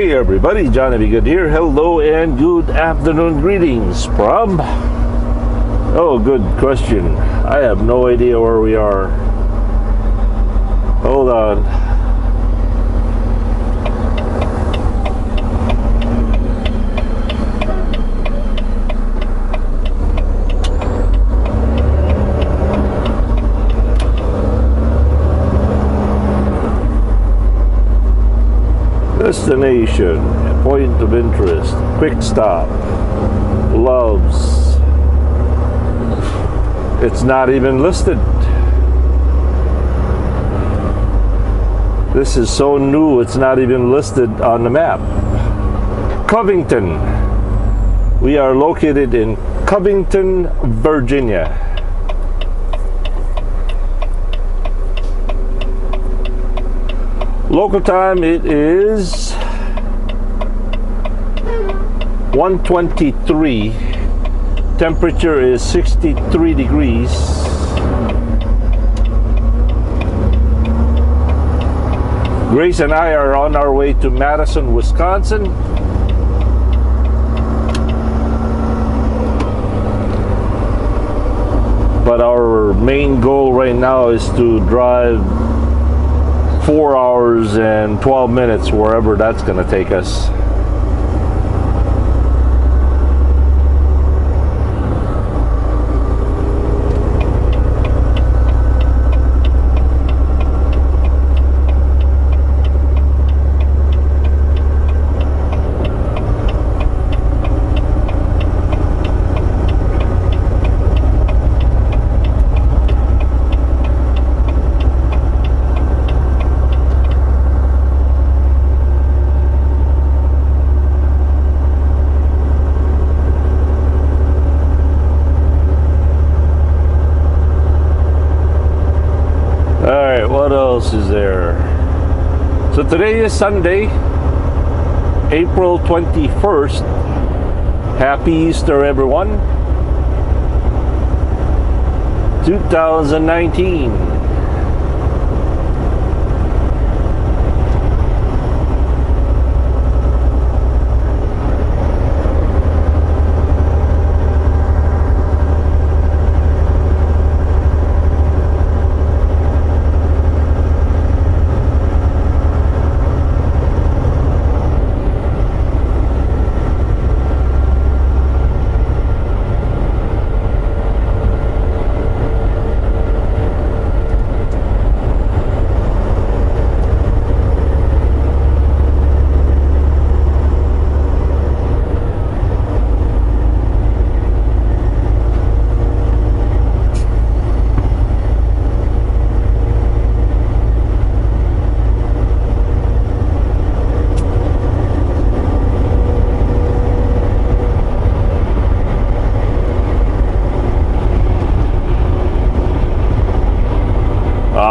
Hey everybody, Johnny B. Good here. Hello and good afternoon greetings from... Oh, good question. I have no idea where we are. Hold on. Destination, point of interest, quick stop, loves. It's not even listed. This is so new, it's not even listed on the map. Covington. We are located in Covington, Virginia. Local time, it is 1:23. Temperature is 63 degrees. Grace and I are on our way to Madison, Wisconsin. But our main goal right now is to drive 4 hours and 12 minutes wherever that's going to take us. What else is there? So today is Sunday, April 21st. Happy Easter, everyone. 2019.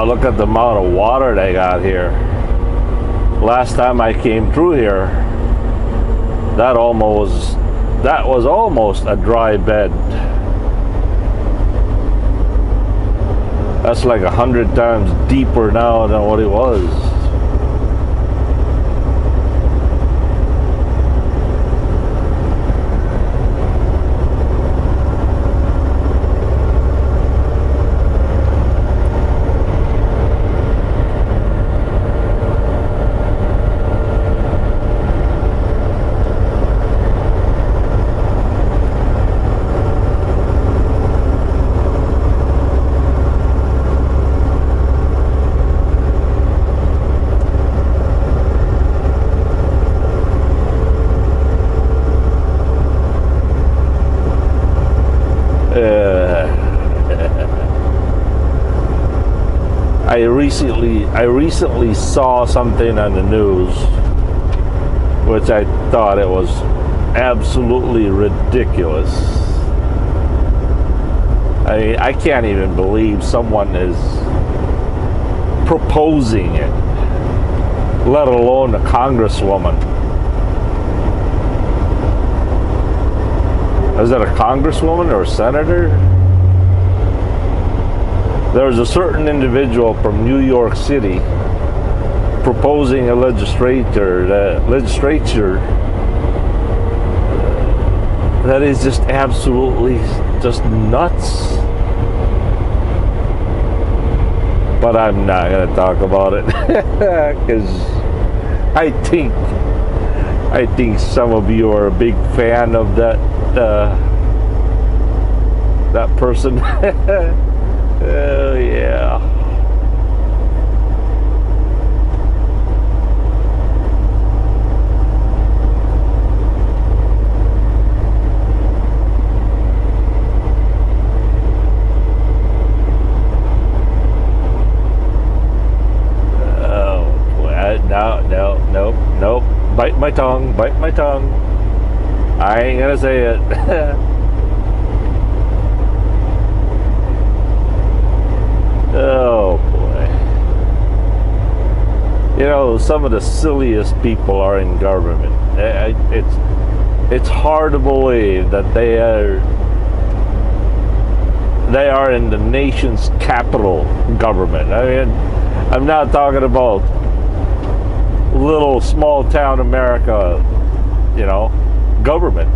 Look at the amount of water they got here. Last time I came through here, that was almost a dry bed. That's like 100 times deeper now than what it was. I recently saw something on the news which I thought it was absolutely ridiculous. I can't even believe someone is proposing it, let alone a congresswoman. Is it a congresswoman or a senator? There's a certain individual from New York City proposing a legislature that is just absolutely just nuts. But I'm not going to talk about it because I think some of you are a big fan of that person. Oh yeah. Nope. Bite my tongue. I ain't gonna say it. Oh boy. You know, some of the silliest people are in government. It's hard to believe that they are in the nation's capital government. I mean, I'm not talking about little small town America, government.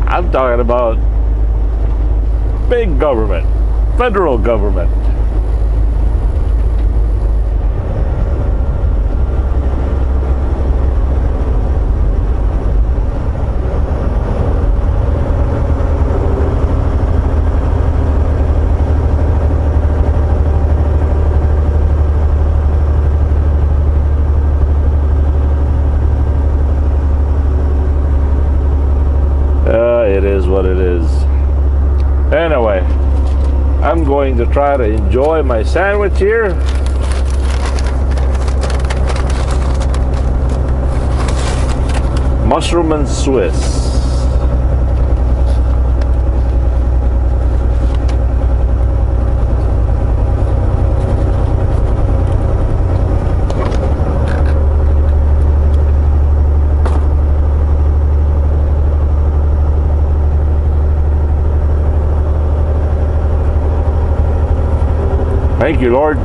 I'm talking about big government, federal government. It is what it is. Anyway, I'm going to try to enjoy my sandwich here. Mushroom and Swiss. Thank you, Lord.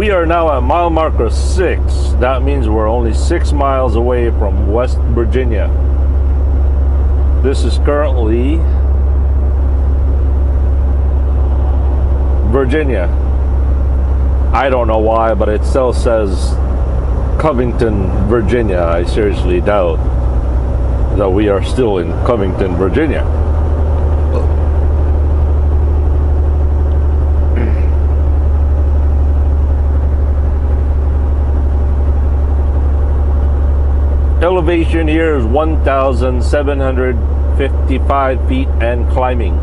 we are now at mile marker 6. That means we're only 6 miles away from West Virginia. This is currently Virginia. I don't know why, but it still says Covington, Virginia. I seriously doubt that we are still in Covington, Virginia. Elevation here is 1,755 feet and climbing.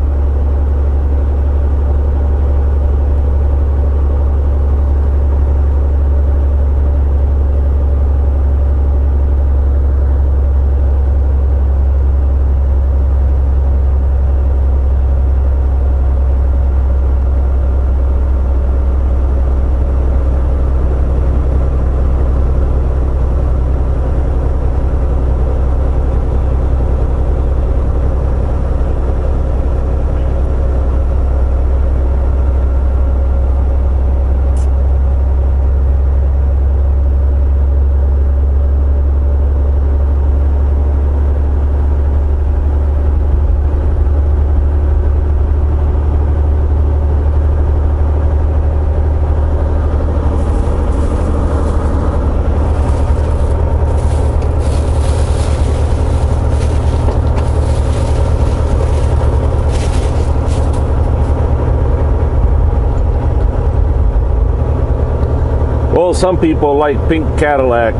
Well, some people like pink Cadillac.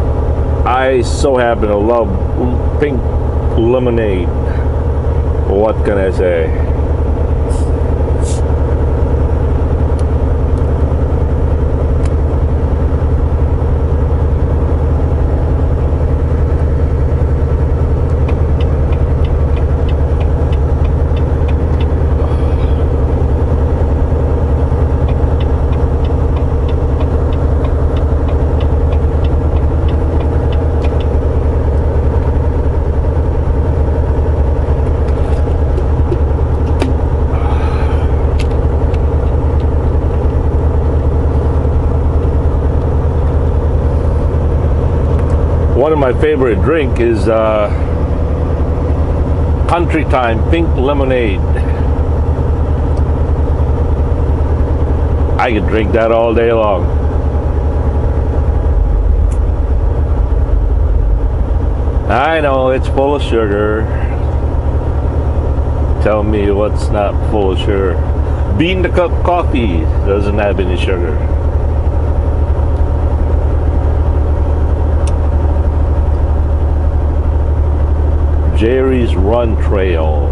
I so happen to love pink lemonade. What can I say? One of my favorite drink is Country Time pink lemonade. I could drink that all day long. I know it's full of sugar. Tell me what's not full of sugar. Bean to cup coffee doesn't have any sugar. Jerry's Run Trail.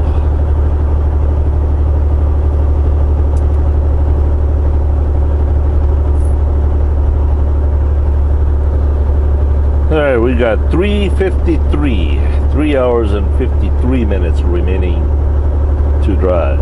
Alright, we got 3:53. 3 hours and 53 minutes remaining to drive.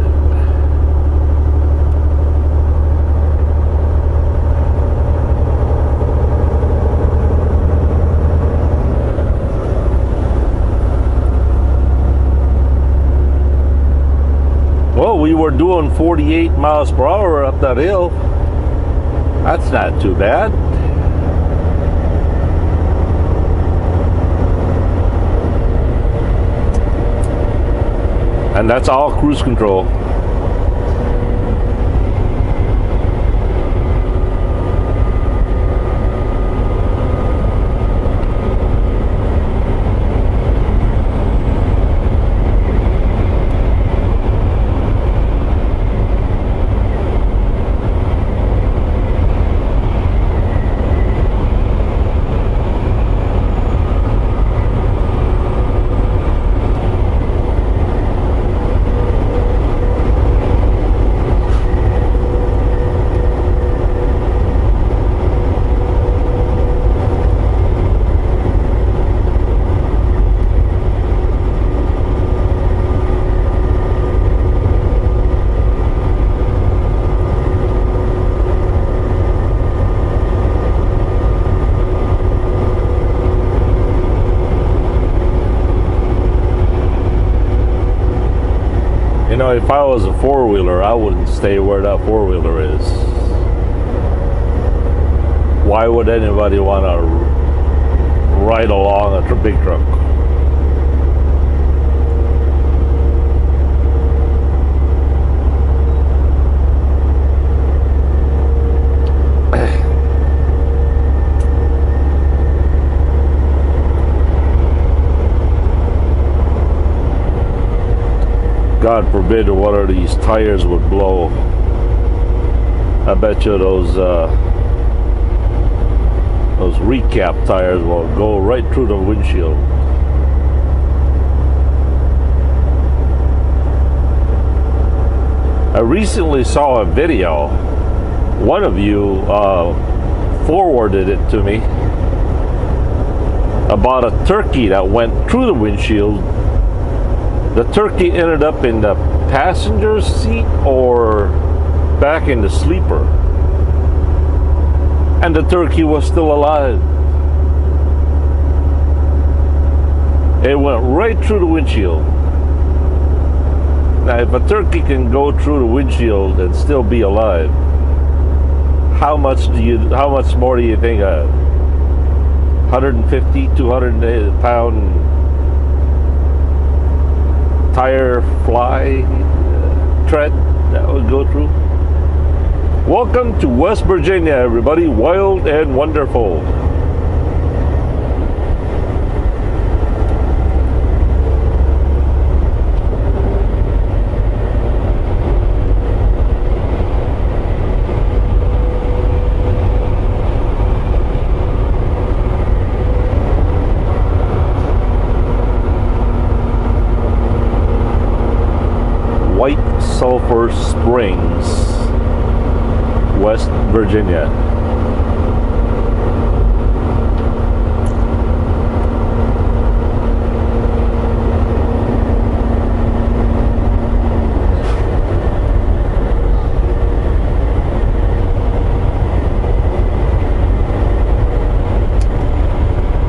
Well, we were doing 48 miles per hour up that hill. That's not too bad. And that's all cruise control. You know, if I was a four-wheeler, I wouldn't stay where that four-wheeler is. why would anybody want to ride along a big truck? God forbid one of these tires would blow. I bet you those recap tires will go right through the windshield. I recently saw a video. One of you forwarded it to me about a turkey that went through the windshield. The turkey ended up in the passenger seat or back in the sleeper. And the turkey was still alive. It went right through the windshield. Now, if a turkey can go through the windshield and still be alive, how much more do you think a 150, 200 pound tire fly tread that would go through? Welcome to West Virginia, everybody. Wild and wonderful. White Sulphur Springs, West Virginia.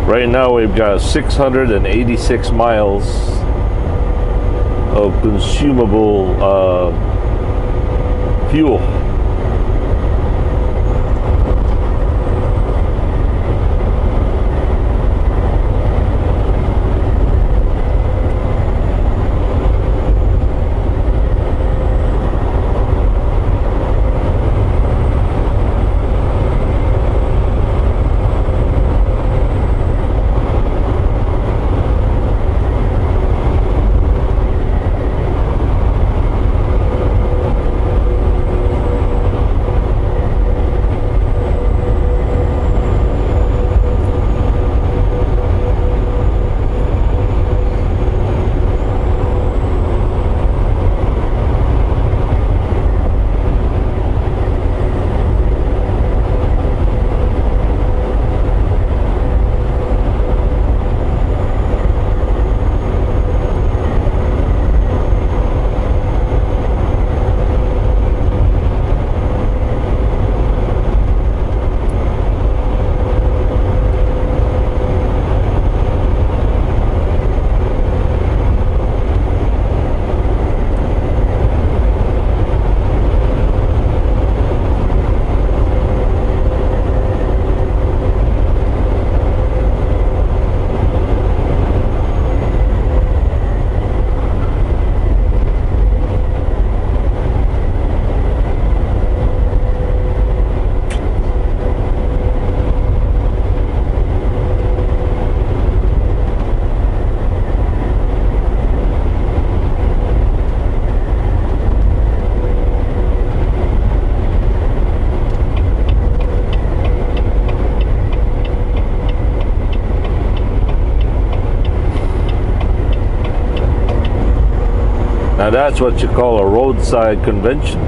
Right now we've got 686 miles of consumable fuel. Now that's what you call a roadside convention.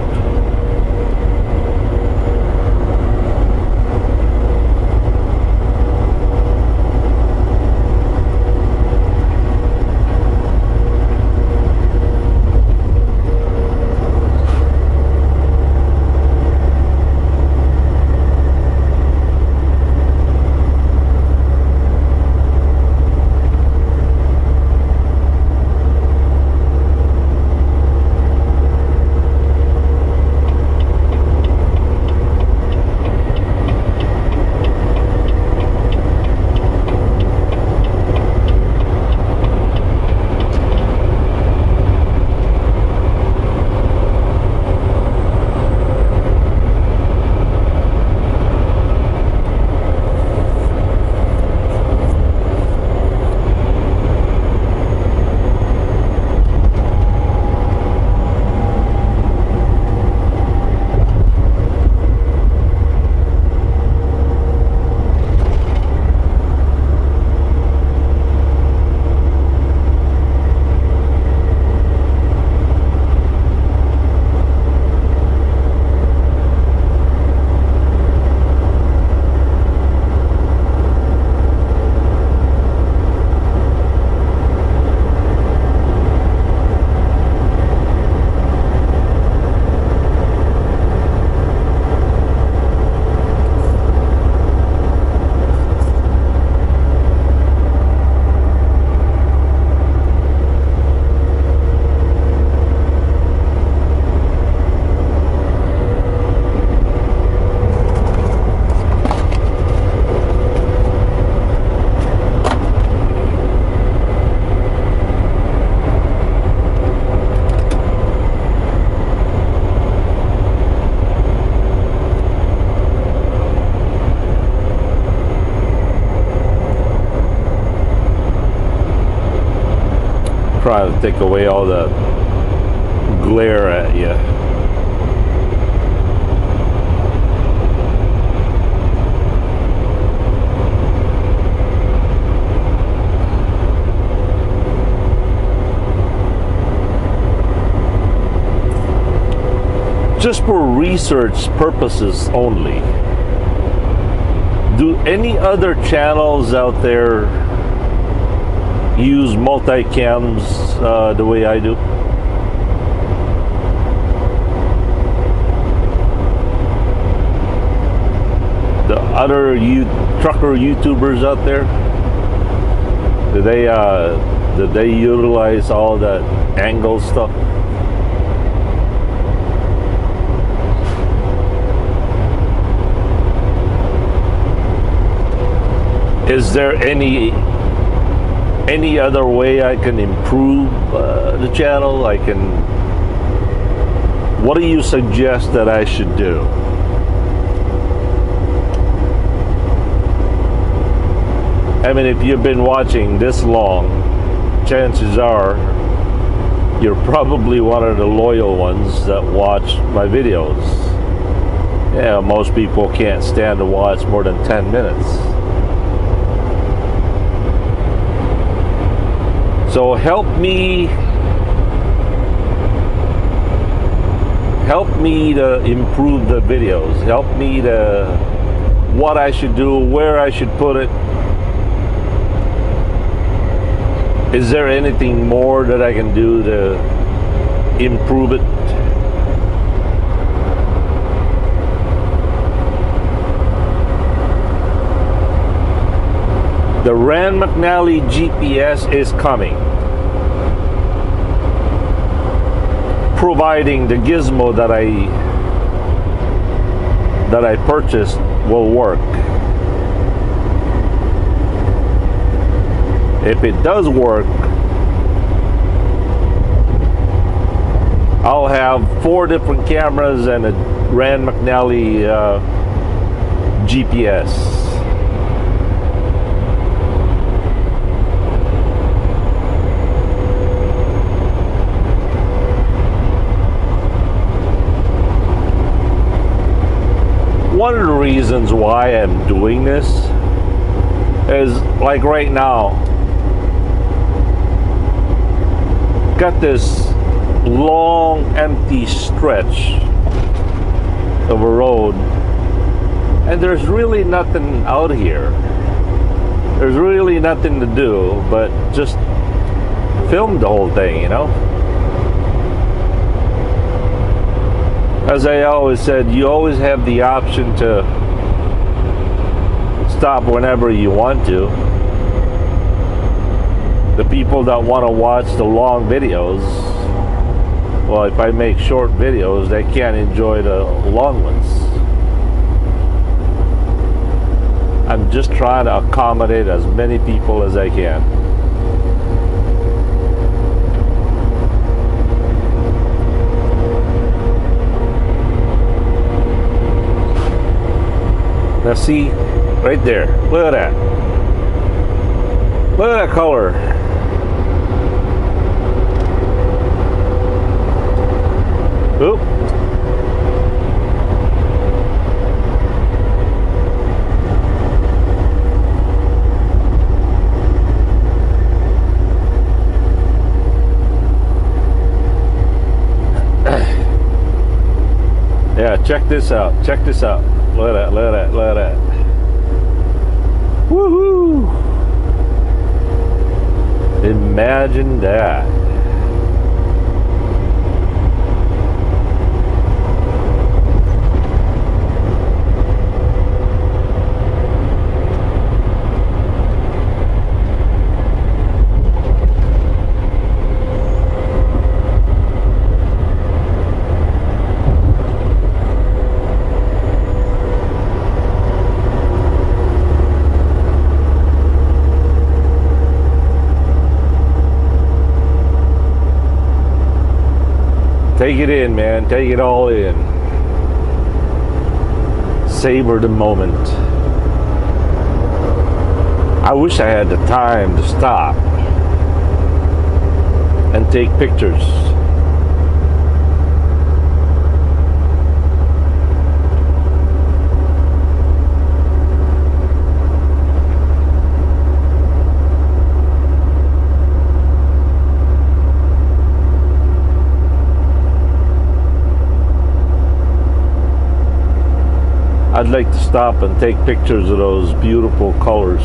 Trying to take away all the glare at you. Just for research purposes only. Do any other channels out there use multi-cams the way I do? The other trucker YouTubers out there, do they utilize all that angle stuff? Is there any other way I can improve the channel? What do you suggest that I should do? I mean, if you've been watching this long, chances are you're probably one of the loyal ones that watch my videos. Yeah, most people can't stand to watch more than 10 minutes. So help me to improve the videos. Help me to what I should do, where I should put it. Is there anything more that I can do to improve it? The Rand McNally GPS is coming, providing the gizmo that I purchased will work. If it does work, I'll have 4 different cameras and a Rand McNally GPS. One of the reasons why I'm doing this is, like right now, got this long empty stretch of a road, and there's really nothing out here. There's really nothing to do but just film the whole thing, you know? As I always said, you always have the option to stop whenever you want to. The people that want to watch the long videos, well, if I make short videos, they can't enjoy the long ones. I'm just trying to accommodate as many people as I can. Now see, right there, look at that. Look at that color. Oop. Yeah, check this out. Check this out. Look at that, look at that, look at that. Woohoo! Imagine that. Take it in, man. Take it all in. Savor the moment. I wish I had the time to stop. and take pictures. I'd like to stop and take pictures of those beautiful colors.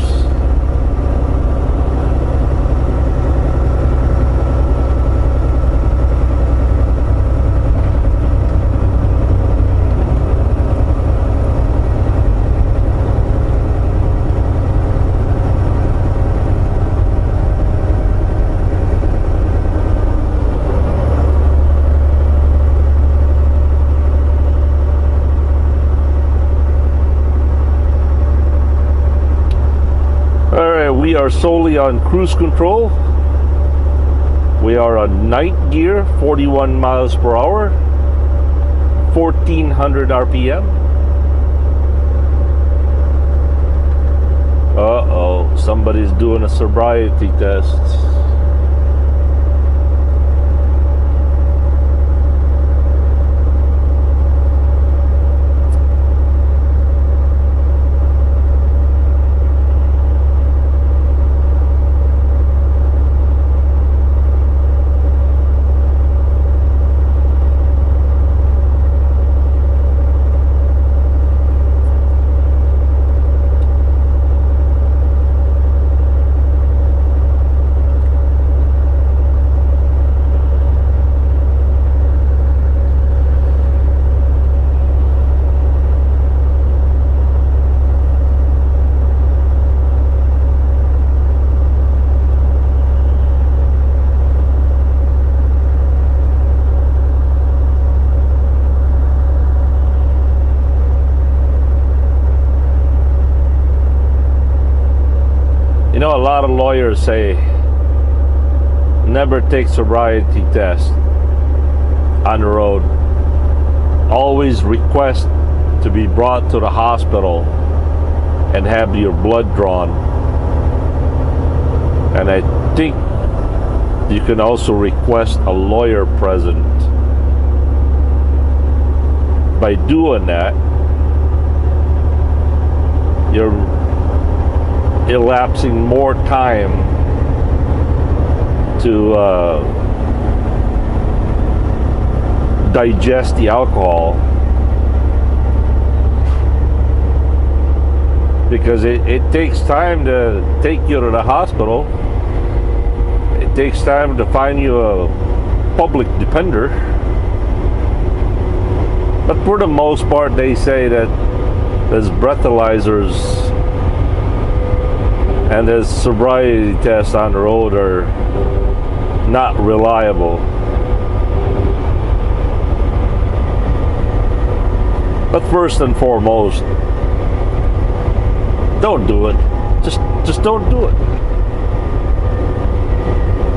We are solely on cruise control. We are on night gear, 41 miles per hour, 1400 RPM. Uh-oh, somebody's doing a sobriety test. You know, a lot of lawyers say never take sobriety test on the road. Always request to be brought to the hospital and have your blood drawn. And I think you can also request a lawyer present. By doing that, you're elapsing more time to digest the alcohol, because it takes time to take you to the hospital. It takes time to find you a public defender, but for the most part they say that there's breathalyzers and the sobriety tests on the road are not reliable. But first and foremost, don't do it. Just don't do it.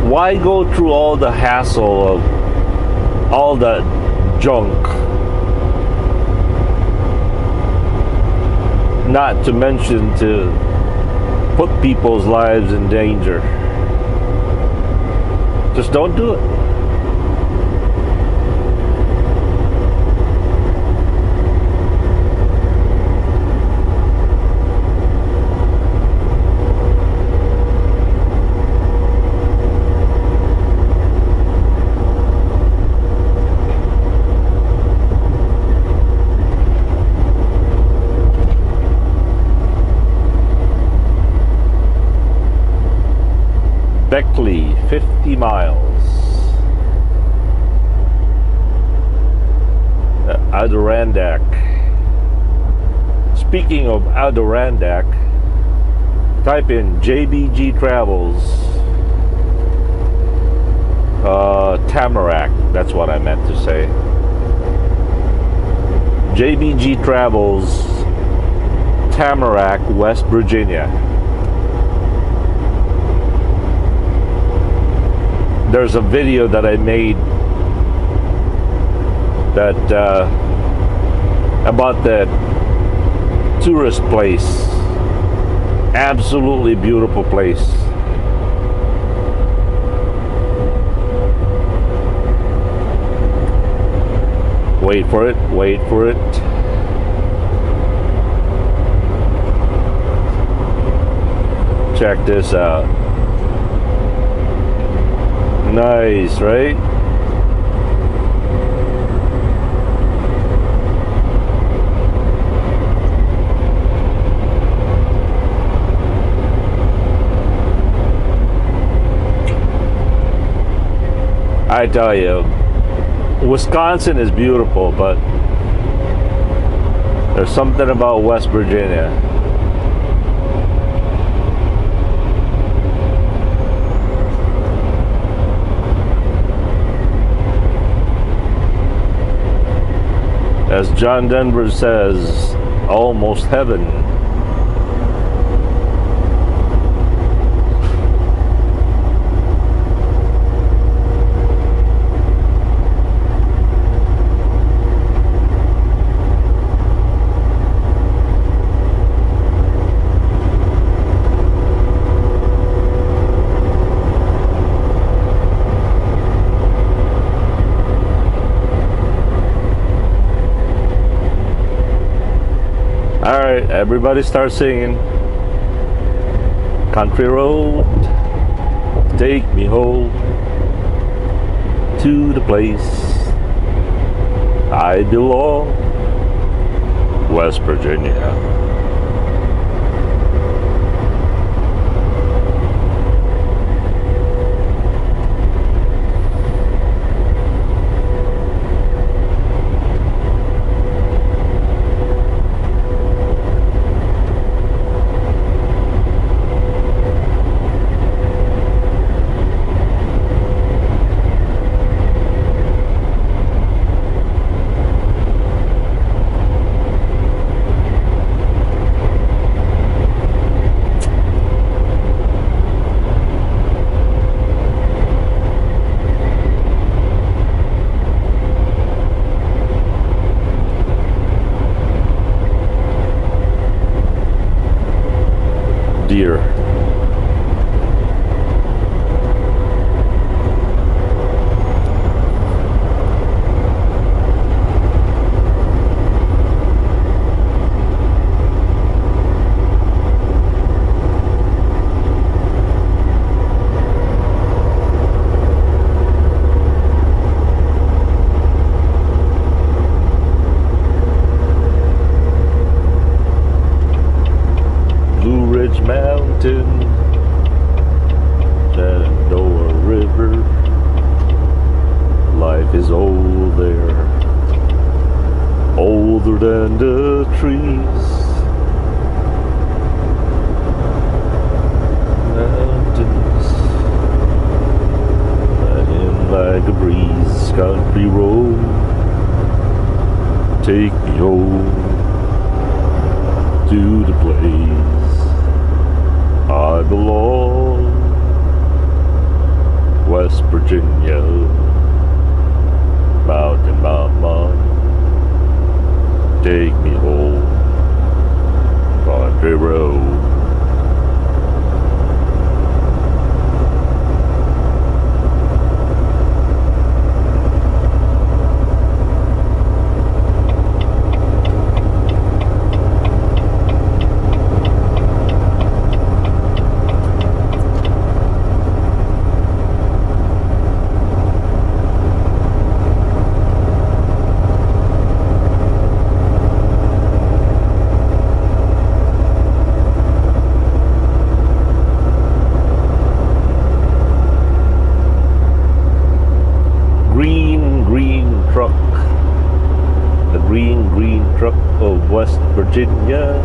Why go through all the hassle of all the junk? Not to mention to put people's lives in danger. Just don't do it. Beckly, 50 miles. Adirondack. Speaking of Adirondack, type in JBG Travels. Tamarack, that's what I meant to say. JBG Travels, Tamarack, West Virginia. There's a video that I made that about the tourist place. Absolutely beautiful place. Wait for it, wait for it. Check this out. Nice, right? I tell you, Wisconsin is beautiful, but there's something about West Virginia. As John Denver says, almost heaven. Alright, everybody start singing. Country road, take me home to the place I belong, West Virginia. Deer. Mountain, Shenandoah River, life is old there, older than the trees. Mountains, flying like a breeze, country road, take me home to the place I belong, West Virginia, mountain, take me home, country road. Green truck of West Virginia.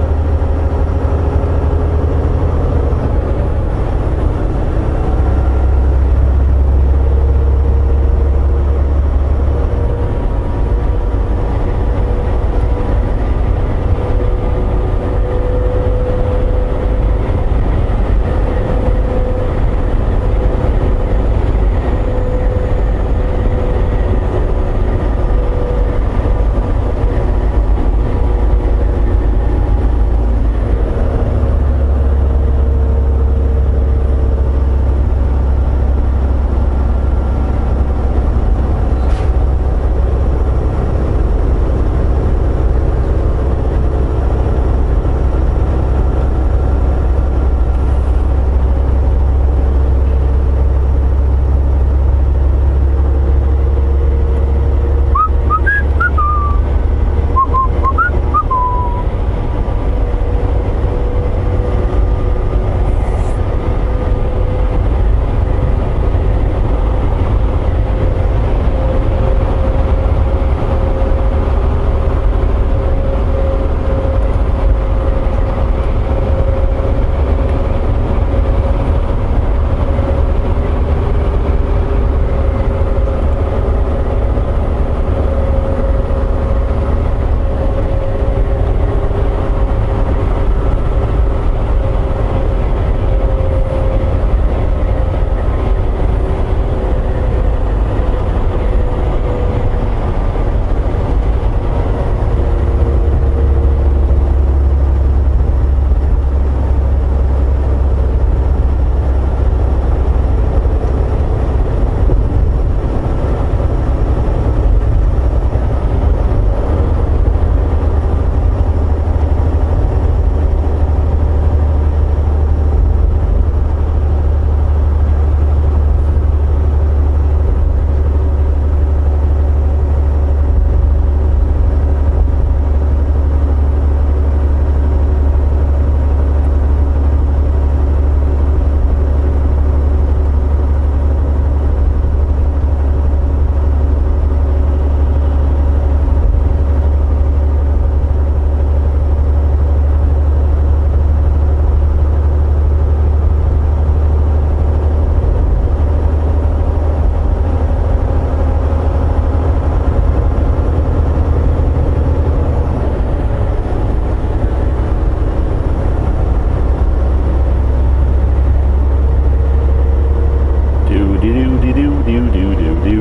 do do do do.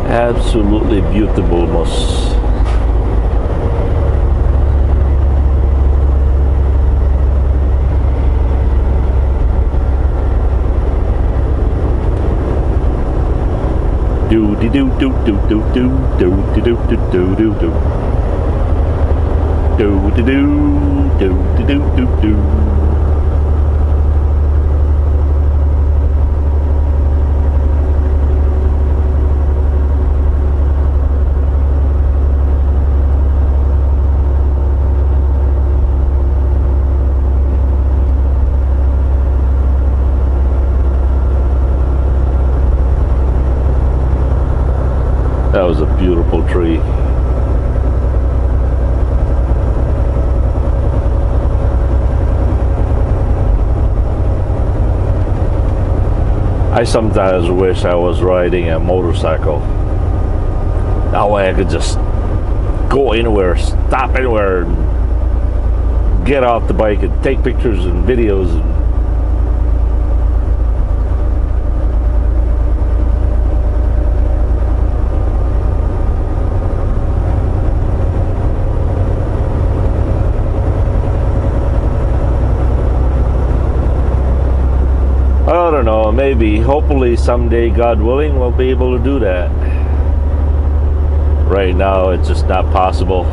Absolutely beautiful, most. Do do do do do do do do do do do do do do do do do do do do. That was a beautiful tree. I sometimes wish I was riding a motorcycle. That way I could just go anywhere, stop anywhere, get off the bike and take pictures and videos. I don't know, maybe, hopefully someday, God willing, we'll be able to do that. Right now, it's just not possible.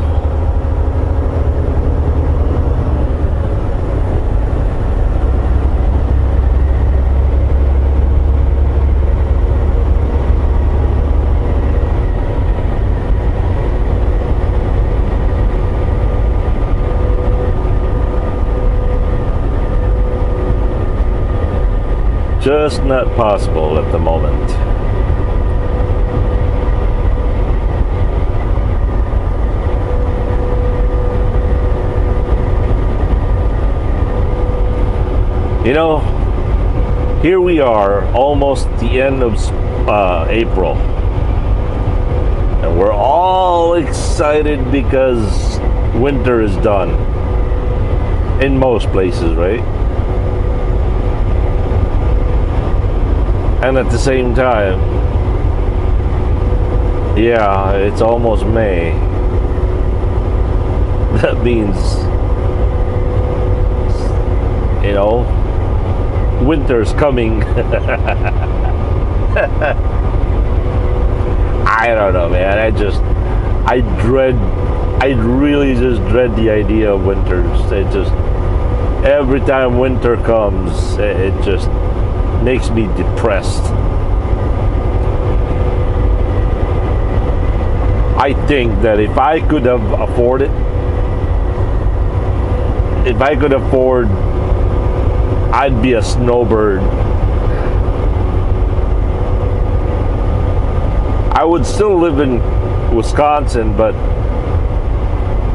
Just not possible at the moment. You know, here we are, almost the end of April. And we're all excited because winter is done. In most places, right? And at the same time, yeah, it's almost May. That means, you know, winter's coming. I don't know, man. I really just dread the idea of winters. Every time winter comes, it just makes me depressed. I think that if I could afford, I'd be a snowbird. I would still live in Wisconsin, but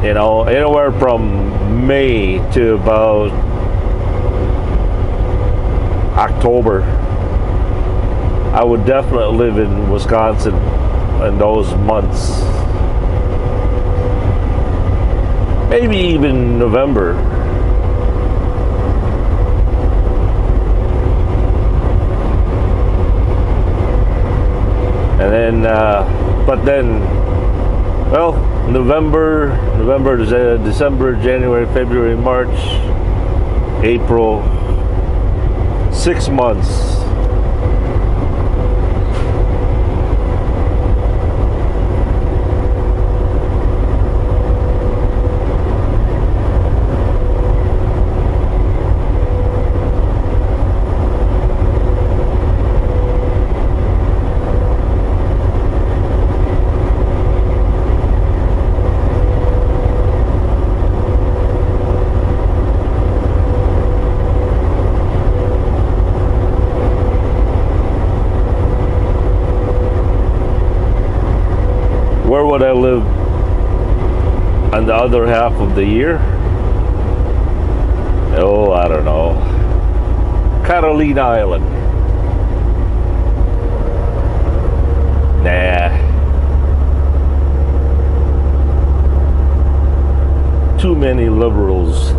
you know, anywhere from May to about October, I would definitely live in Wisconsin in those months. Maybe even November. And then, but then, well, November, December, January, February, March, April, 6 months. Where would I live on the other half of the year? Oh, I don't know. Catalina Island. Nah. Too many liberals.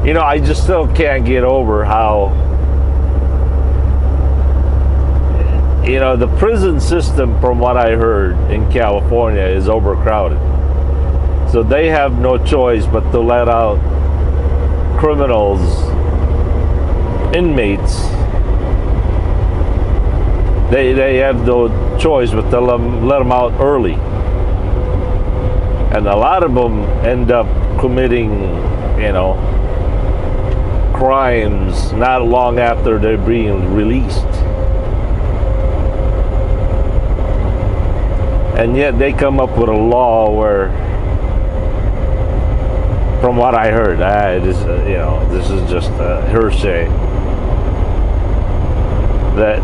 You know, I just still can't get over how, you know, the prison system, from what I heard in California, is overcrowded. So they have no choice but to let out criminals, inmates. They have no choice but to let them out early. And a lot of them end up committing, you know, crimes not long after they're being released. And yet they come up with a law where, from what I heard, this is just hearsay, that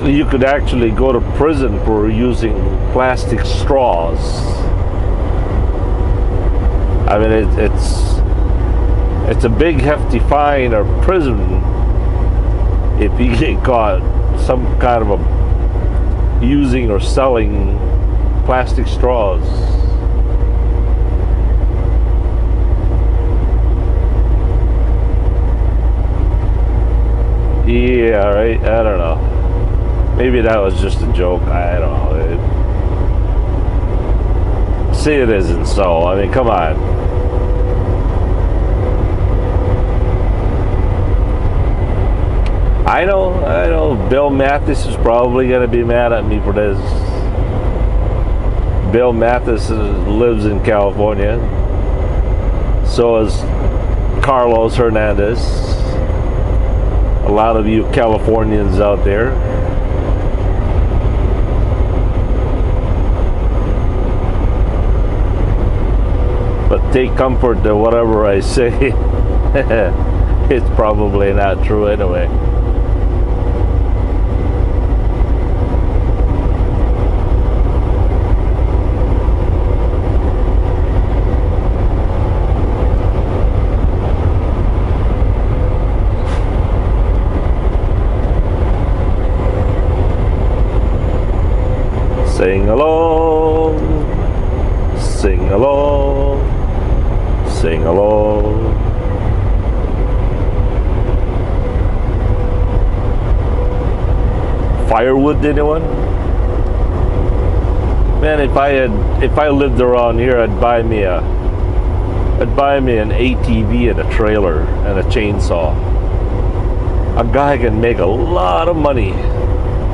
you could actually go to prison for using plastic straws. I mean, it's a big hefty fine or prison if you get caught some kind of a using or selling plastic straws. Yeah, right. I don't know. Maybe that was just a joke. I don't know. See, it isn't so. I mean, come on. I know. Bill Mathis is probably going to be mad at me for this. Bill Mathis lives in California. So is Carlos Hernandez. A lot of you Californians out there. But take comfort that whatever I say, it's probably not true anyway. Sing along, sing along, sing along. Firewood, anyone? Man, if I lived around here, I'd buy me an ATV and a trailer and a chainsaw. A guy can make a lot of money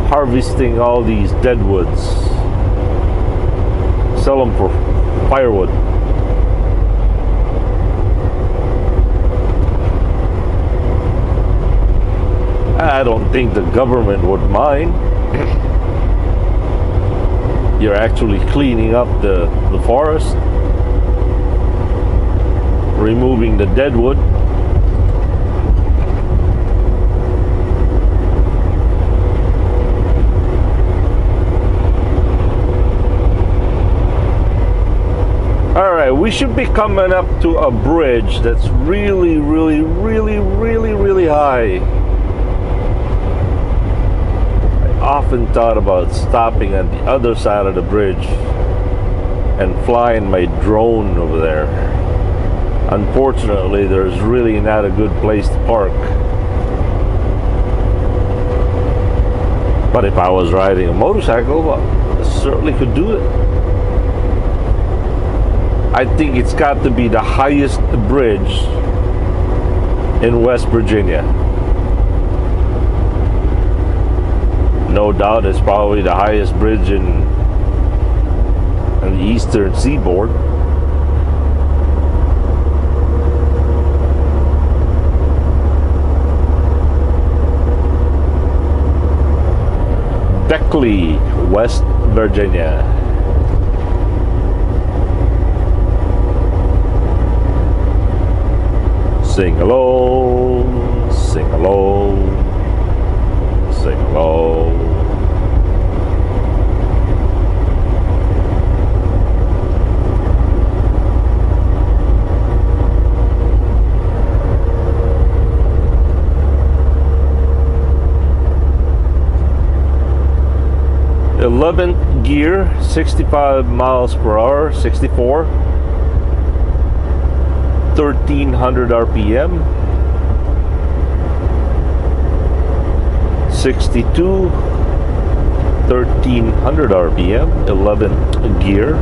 harvesting all these dead woods. Sell them for firewood. I don't think the government would mind. You're actually cleaning up the forest, removing the dead wood. Alright, we should be coming up to a bridge that's really high. I often thought about stopping at the other side of the bridge and flying my drone over there. Unfortunately, there's really not a good place to park. But if I was riding a motorcycle, well, I certainly could do it. I think it's got to be the highest bridge in West Virginia. No doubt it's probably the highest bridge in the eastern seaboard. Beckly, West Virginia. Sing along, sing along. 11th gear, 65 miles per hour, 64, 1300 RPM, 62, 1300 RPM, 11th gear.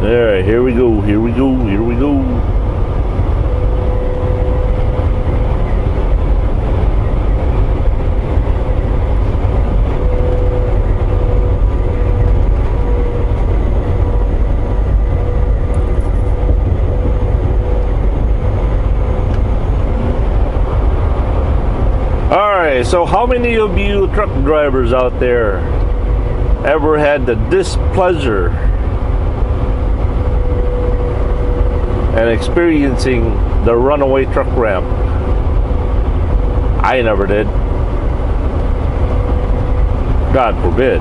Alright, here we go, here we go, here we go. Alright, so how many of you truck drivers out there ever had the displeasure and experiencing the runaway truck ramp? I never did. God forbid.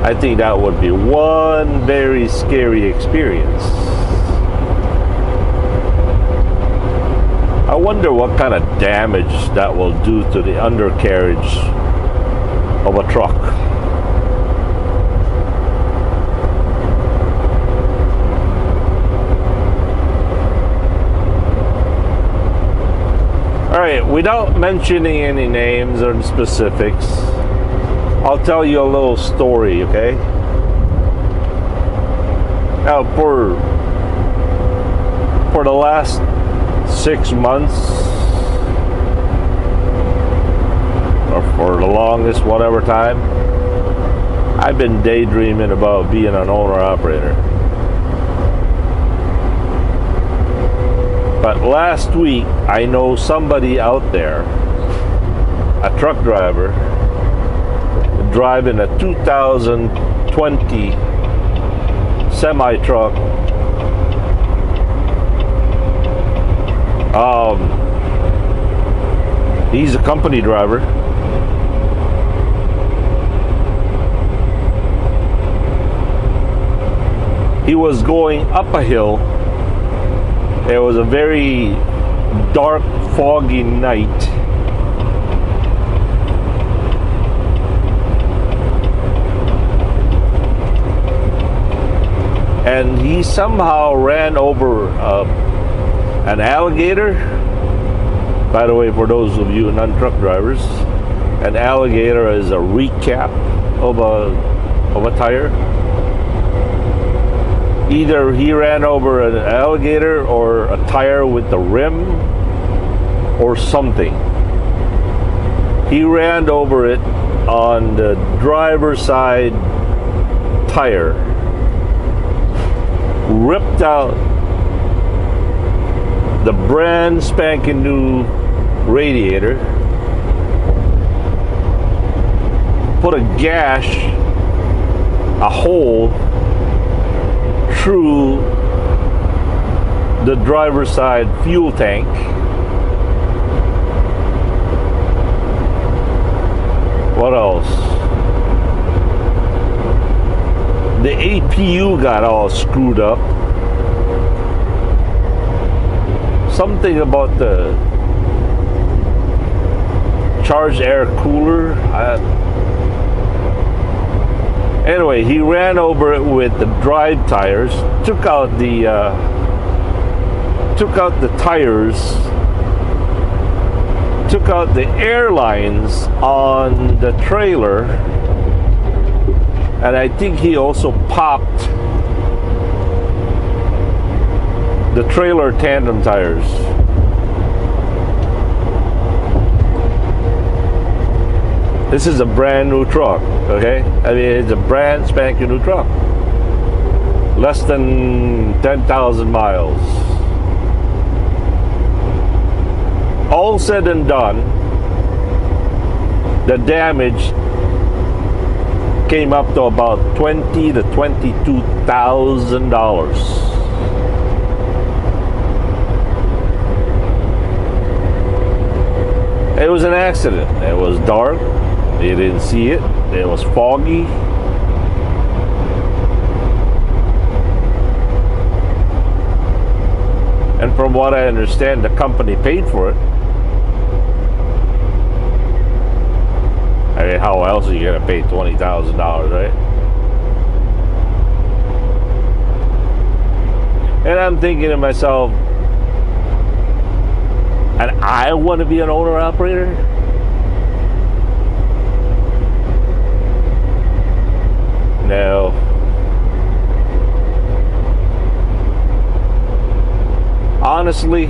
I think that would be one very scary experience. I wonder what kind of damage that will do to the undercarriage of a truck. Alright, without mentioning any names or specifics, I'll tell you a little story, okay? Now, for the last 6 months, or for the longest whatever time, I've been daydreaming about being an owner-operator. But last week, I know somebody out there, a truck driver, driving a 2020 semi-truck. He's a company driver. He was going up a hill. It was a very dark, foggy night. And he somehow ran over an alligator. By the way, for those of you non-truck drivers, an alligator is a recap of a tire. Either he ran over an alligator or a tire with the rim or something. He ran over it on the driver's side tire, ripped out the brand spanking new radiator, put a gash, a hole through the driver's side fuel tank. What else? The APU got all screwed up. Something about the charged air cooler. Anyway, he ran over it with the drive tires, took out the tires, took out the air lines on the trailer, and I think he also popped the trailer tandem tires. This is a brand new truck, okay? I mean, it's a brand spanking new truck. Less than 10,000 miles. All said and done, the damage came up to about $20,000 to $22,000. It was an accident. It was dark. You didn't see it. It was foggy. And from what I understand, the company paid for it. I mean, how else are you going to pay $20,000, right? And I'm thinking to myself, and I want to be an owner-operator? No. Honestly,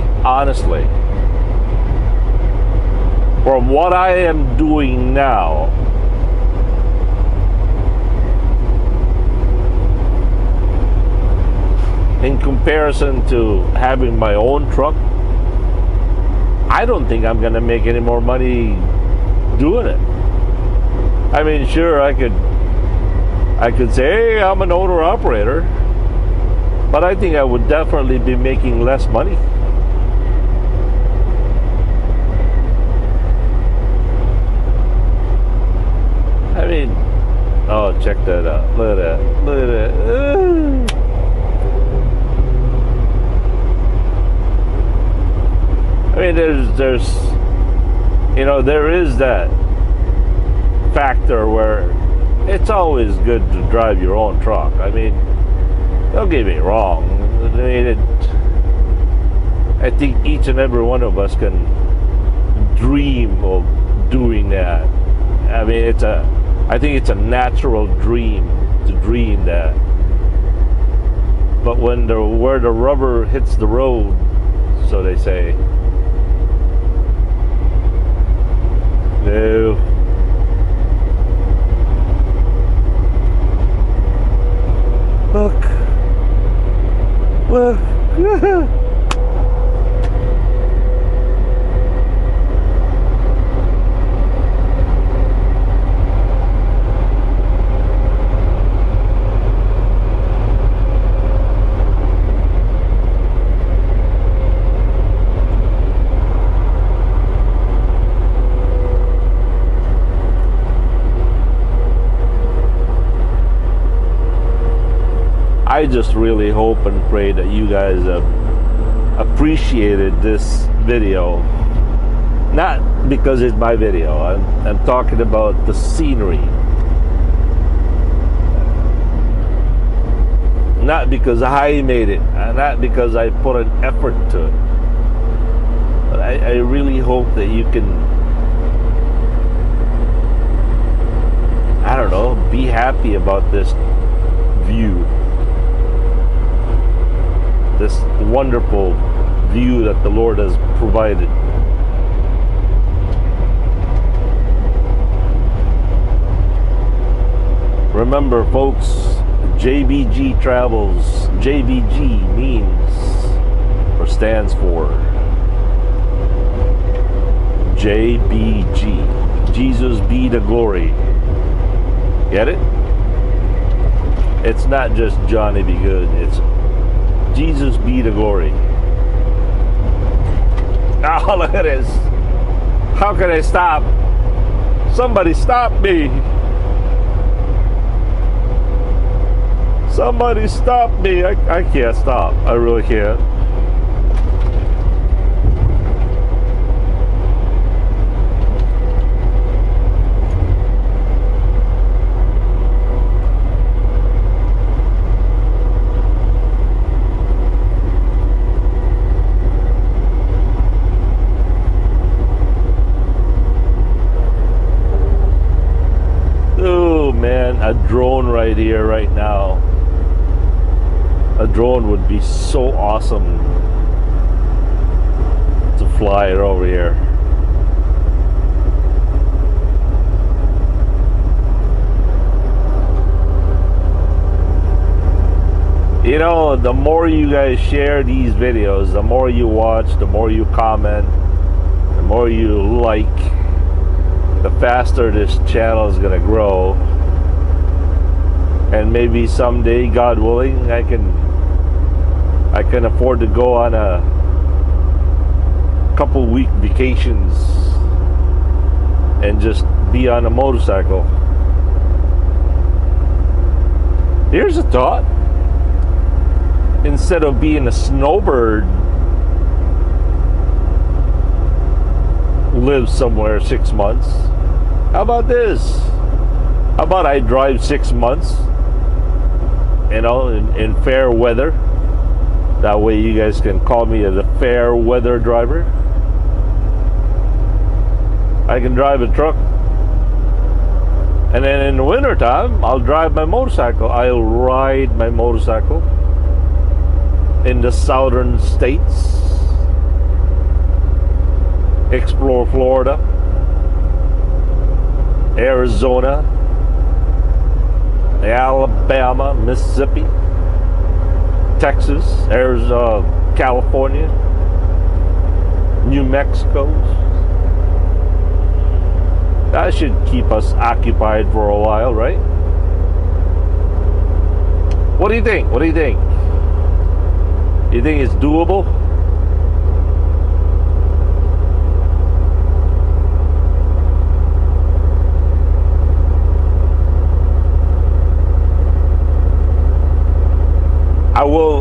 from what I am doing now, in comparison to having my own truck, I don't think I'm going to make any more money doing it. I mean, sure, I could say, hey, I'm an owner-operator, but I think I would definitely be making less money. I mean, oh, check that out. Look at that. Look at that. I mean, there's, you know, there is that factor where it's always good to drive your own truck. I mean, don't get me wrong. I mean, I think each and every one of us can dream of doing that. I mean, I think it's a natural dream to dream that. But where the rubber hits the road, so they say, no. Look. I just really hope and pray that you guys have appreciated this video. Not because it's my video. I'm talking about the scenery. Not because I made it. Not because I put an effort to it. But I really hope that you can, I don't know, be happy about this view. This wonderful view that the Lord has provided. Remember, folks, JBG Travels. JBG means or stands for JBG. Jesus be the glory. Get it? It's not just Johnny be good. It's Jesus be the glory. Oh, look at this. How can I stop? Somebody stop me. Somebody stop me. I can't stop. I really can't. A drone right here, right now. A drone would be so awesome to fly it over here. You know, the more you guys share these videos, the more you watch, the more you comment, the more you like, the faster this channel is gonna grow. And maybe someday, God willing, I can afford to go on a couple week vacations and just be on a motorcycle. Here's a thought. Instead of being a snowbird, live somewhere 6 months. How about this? How about I drive 6 months, in fair weather? That way you guys can call me as a fair weather driver. I can drive a truck. And then in the wintertime, I'll drive my motorcycle. I'll ride my motorcycle in the southern states. Explore Florida, Arizona, Alabama, Mississippi, Texas, Arizona, California, New Mexico. That should keep us occupied for a while, right? What do you think? What do you think? You think it's doable?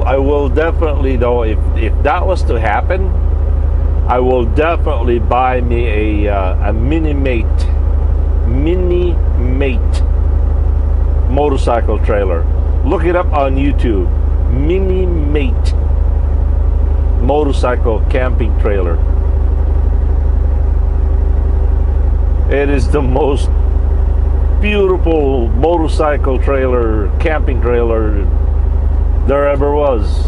I will definitely, though, if that was to happen, I will definitely buy me a mini mate motorcycle trailer. Look it up on YouTube. Mini mate motorcycle camping trailer. It is the most beautiful motorcycle trailer, camping trailer there ever was.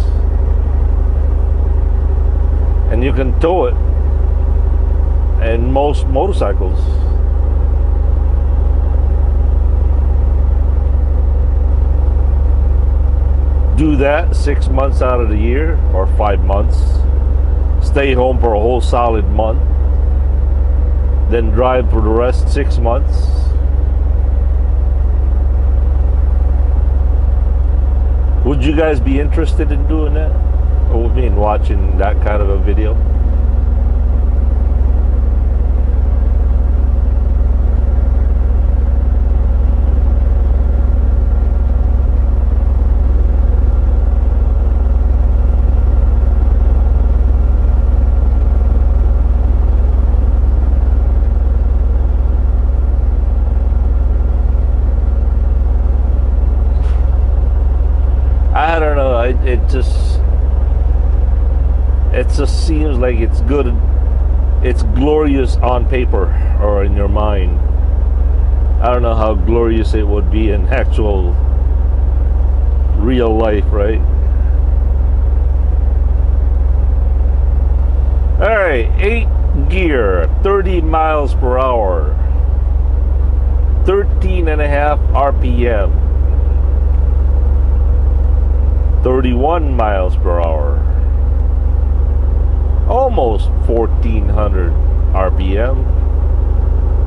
And you can tow it. And most motorcycles. Do that 6 months out of the year, or 5 months. Stay home for a whole solid month. Then drive for the rest 6 months. Would you guys be interested in doing that? Or watching that kind of a video? I don't know. It just seems like it's good. It's glorious on paper or in your mind. I don't know how glorious it would be in actual real life, right? All right, 8 gear, 30 miles per hour, 13.5 RPM, 31 miles per hour, almost 1400 RPM,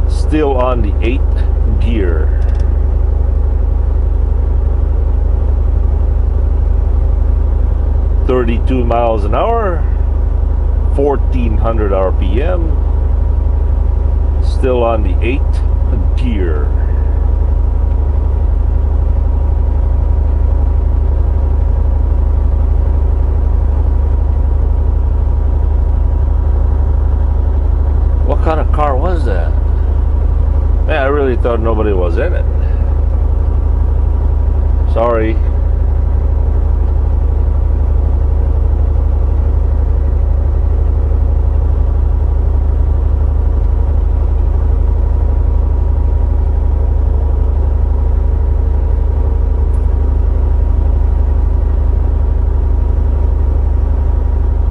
still on the 8th gear. $32 miles an hour, 1400 RPM, still on the 8th gear. What kind of car was that? Man, I really thought nobody was in it. Sorry.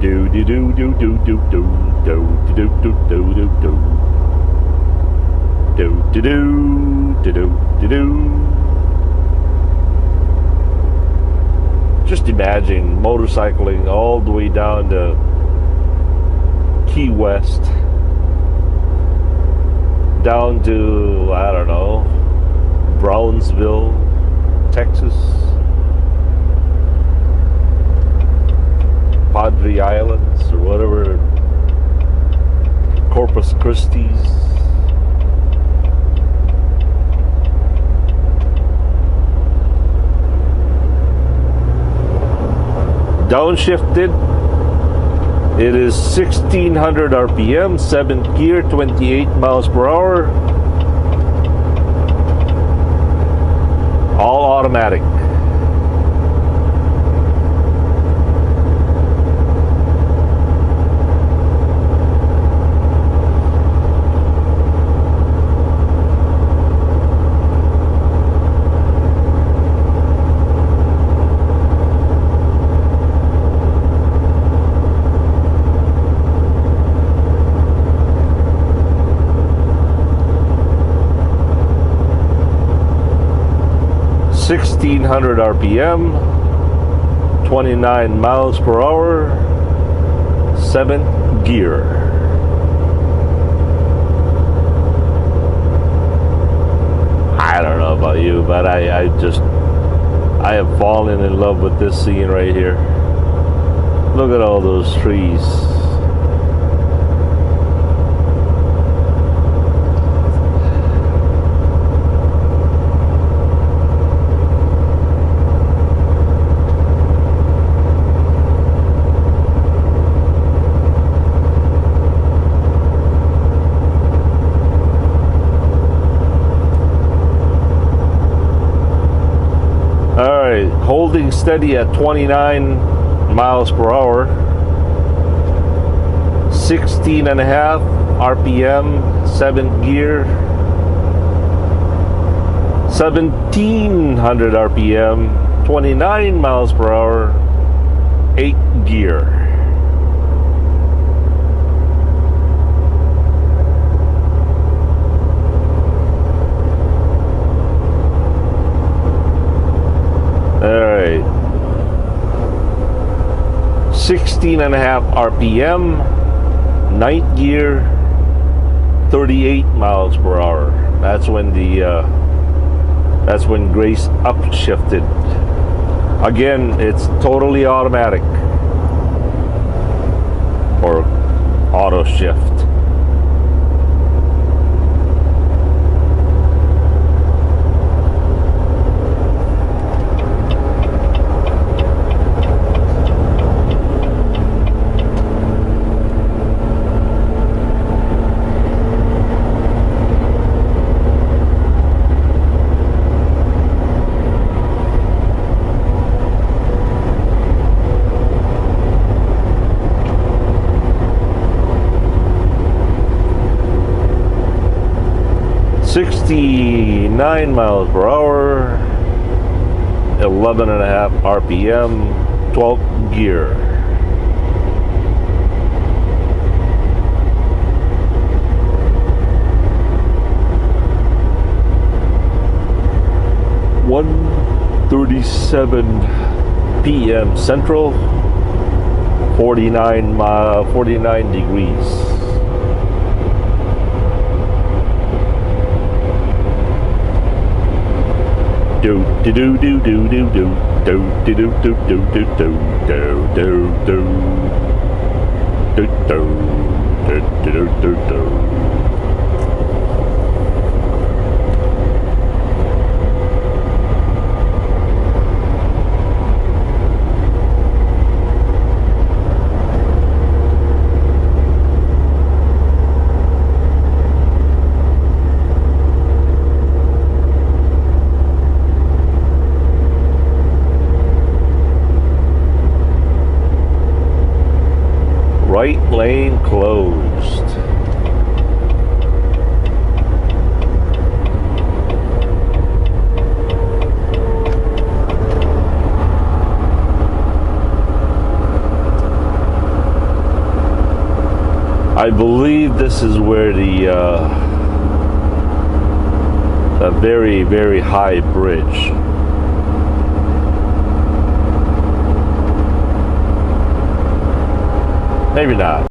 Do do do do do do do do do do do do do do do do do do. Just imagine motorcycling all the way down to Key West, down to, I don't know, Brownsville, Texas, Padre Islands, or whatever, Corpus Christi's. Downshifted. It is 1600 RPM, 7th gear, 28 miles per hour. All automatic. (1600 RPM), 29 miles per hour, 7th gear. I don't know about you, but I have fallen in love with this scene right here. Look at all those trees. Holding steady at 29 miles per hour, 16 and a half RPM, 7th gear, 1700 RPM, 29 miles per hour, 8th gear. Alright, 16 and a half RPM, 9th gear, 38 miles per hour. That's when Grace upshifted. Again, it's totally automatic or auto shift. (69 miles per hour, 11 and a half RPM, 12th gear. (1:37 p.m. Central, 49 degrees. Do do do do do do do do do do do do do do do do do do do. Right lane closed. I believe this is where the very, very high bridge. Maybe not.